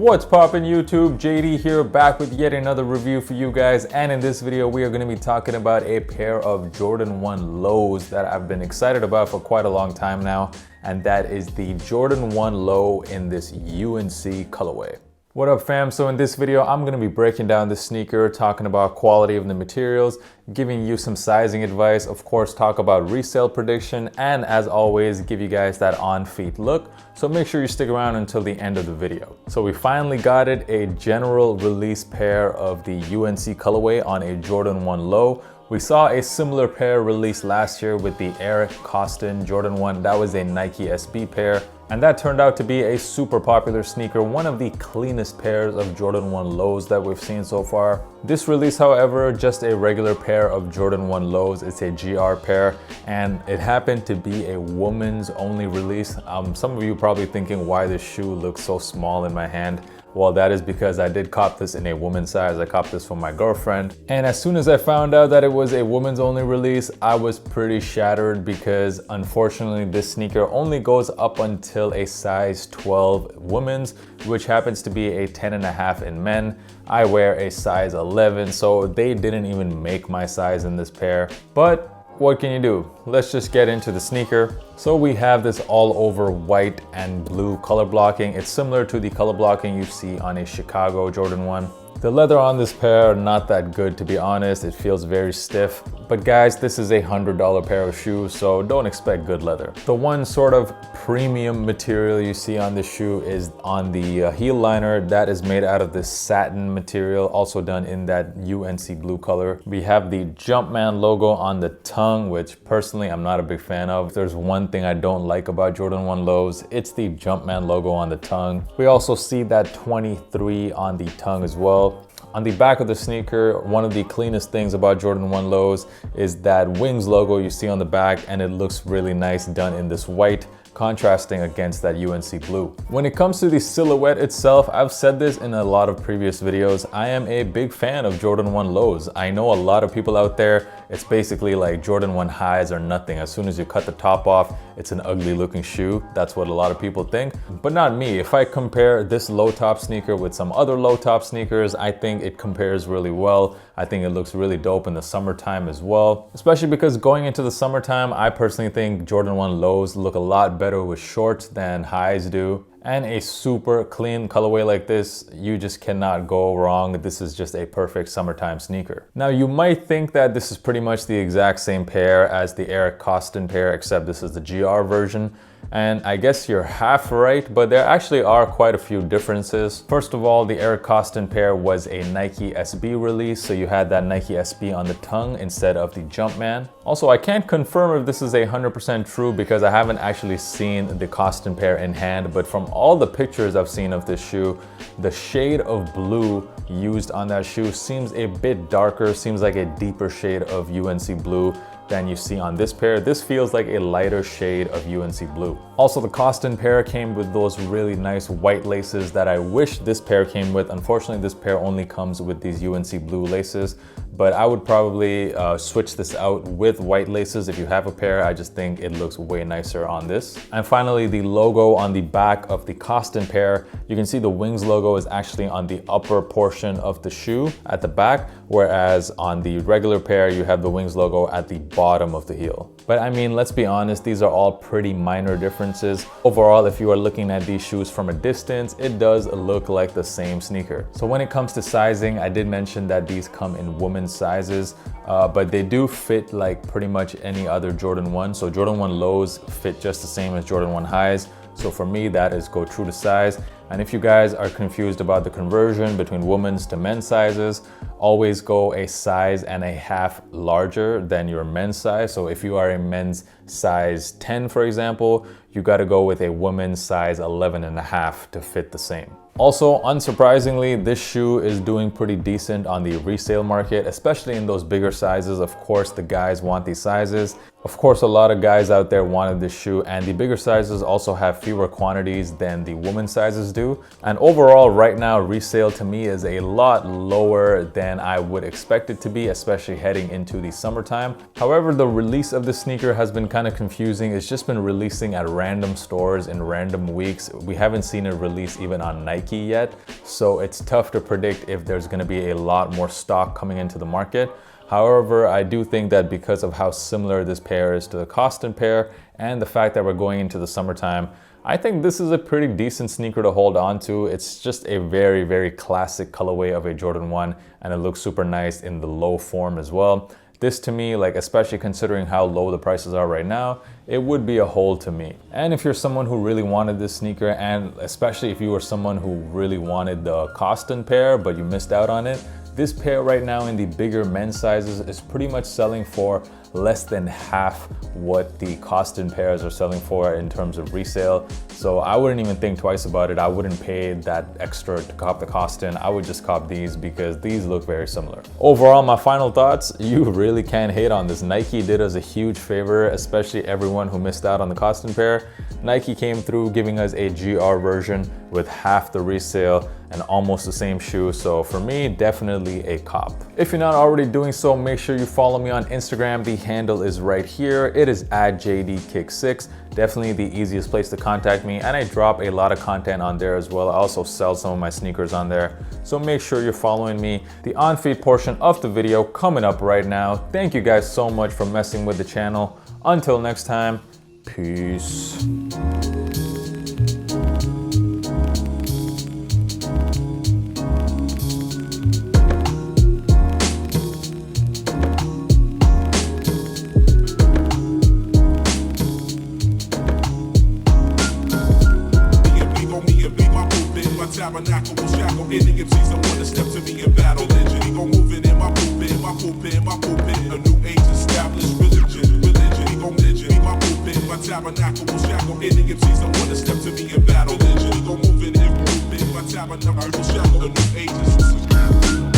What's poppin' YouTube? JD here, back with yet another review for you guys, and in this video we are going to be talking about a pair of Jordan 1 lows that I've been excited about for quite a long time now, and that is the Jordan 1 low in this UNC colorway. What up fam? So in this video I'm going to be breaking down this sneaker, talking about quality of the materials, giving you some sizing advice, of course talk about resale prediction, and as always give you guys that on-feet look. So make sure you stick around until the end of the video. So we finally got it, a general release pair of the UNC colorway on a Jordan 1 low. We saw a similar pair released last year with the Coston Jordan 1. That was a Nike SB pair, and that turned out to be a super popular sneaker, one of the cleanest pairs of Jordan 1 lows that we've seen so far. This release, however, just a regular pair of Jordan 1 lows. It's a GR pair, and it happened to be a woman's only release. Some of you probably thinking why this shoe looks so small in my hand. Well, that is because I did cop this in a woman's size. I copped this from my girlfriend. And as soon as I found out that it was a woman's only release, I was pretty shattered because unfortunately this sneaker only goes up until a size 12 women's, which happens to be a 10.5 in men. I wear a size 11, so they didn't even make my size in this pair. But what can you do? Let's just get into the sneaker. So we have this all over white and blue color blocking. It's similar to the color blocking you see on a Chicago Jordan 1. The leather on this pair, not that good to be honest. It feels very stiff. But guys, this is a $100 pair of shoes, so don't expect good leather. The one sort of premium material you see on this shoe is on the heel liner. That is made out of this satin material, also done in that UNC blue color. We have the Jumpman logo on the tongue, which personally I'm not a big fan of. If there's one thing I don't like about Jordan 1 lows, it's the Jumpman logo on the tongue. We also see that 23 on the tongue as well. On the back of the sneaker, one of the cleanest things about Jordan 1 lows is that wings logo you see on the back, and it looks really nice done in this white, contrasting against that UNC blue. When it comes to the silhouette itself, I've said this in a lot of previous videos, I am a big fan of Jordan 1 lows. I know a lot of people out there, it's basically like Jordan 1 highs or nothing. As soon as you cut the top off, it's an ugly looking shoe. That's what a lot of people think, but not me. If I compare this low top sneaker with some other low top sneakers, I think it compares really well. I think it looks really dope in the summertime as well, especially because going into the summertime, I personally think Jordan 1 lows look a lot better with shorts than highs do. And a super clean colorway like this, you just cannot go wrong. This is just a perfect summertime sneaker. Now you might think that this is pretty much the exact same pair as the Coston pair, except this is the GR version. And I guess you're half right, but there actually are quite a few differences. First of all, the Coston pair was a Nike SB release, so you had that Nike SB on the tongue instead of the Jumpman. Also, I can't confirm if this is 100% true because I haven't actually seen the Coston pair in hand, but from all the pictures I've seen of this shoe, the shade of blue used on that shoe seems a bit darker, seems like a deeper shade of UNC blue than you see on this pair. This feels like a lighter shade of UNC blue. Also, the Coston pair came with those really nice white laces that I wish this pair came with. Unfortunately, this pair only comes with these UNC blue laces, but I would probably switch this out with white laces. If you have a pair, I just think it looks way nicer on this. And finally, the logo on the back of the Coston pair, you can see the wings logo is actually on the upper portion of the shoe at the back, whereas on the regular pair, you have the wings logo at the bottom of the heel. But I mean, let's be honest, these are all pretty minor differences. Overall, if you are looking at these shoes from a distance, it does look like the same sneaker. So when it comes to sizing, I did mention that these come in women's sizes, but they do fit like pretty much any other Jordan 1. So Jordan 1 lows fit just the same as Jordan 1 highs. So for me, that is go true to size. And if you guys are confused about the conversion between women's to men's sizes, always go a size and a half larger than your men's size. So if you are a men's size 10, for example, you got to go with a woman's size 11.5 to fit the same. Also, unsurprisingly, this shoe is doing pretty decent on the resale market, especially in those bigger sizes. Of course, the guys want these sizes. Of course, a lot of guys out there wanted this shoe, and the bigger sizes also have fewer quantities than the women's sizes do. And overall, right now, resale to me is a lot lower than I would expect it to be, especially heading into the summertime. However, the release of the sneaker has been kind of confusing. It's just been releasing at random stores in random weeks. We haven't seen it release even on Nike yet, so it's tough to predict if there's going to be a lot more stock coming into the market. However, I do think that because of how similar this pair is to the Coston pair and the fact that we're going into the summertime, I think this is a pretty decent sneaker to hold on to. It's just a very, very classic colorway of a Jordan 1, and it looks super nice in the low form as well. This to me, like especially considering how low the prices are right now, it would be a hold to me. And if you're someone who really wanted this sneaker, and especially if you were someone who really wanted the Coston pair but you missed out on it, this pair right now in the bigger men's sizes is pretty much selling for less than half what the Coston pairs are selling for in terms of resale. So I wouldn't even think twice about it. I wouldn't pay that extra to cop the Coston. I would just cop these because these look very similar. Overall, my final thoughts, you really can't hate on this. Nike did us a huge favor, especially everyone who missed out on the Coston pair. Nike came through giving us a GR version with half the resale and almost the same shoe. So for me, definitely a cop. If you're not already doing so, make sure you follow me on Instagram. The handle is right here. It is at JDKick6. Definitely the easiest place to contact me, and I drop a lot of content on there as well. I also sell some of my sneakers on there, so make sure you're following me. The on-feed portion of the video coming up right now. Thank you guys so much for messing with the channel. Until next time, peace. Tabernacle will shackle any MCs that wanna step to me in battle. Religion, he gon' move it in my pulpit, my pulpit, my pulpit. A new age established religion, he gon' religion, in my pulpit, my tabernacle will shackle any MCs that wanna step to me in battle. Religion, he gon' move it in my pulpit, my tabernacle will shackle. A new age established.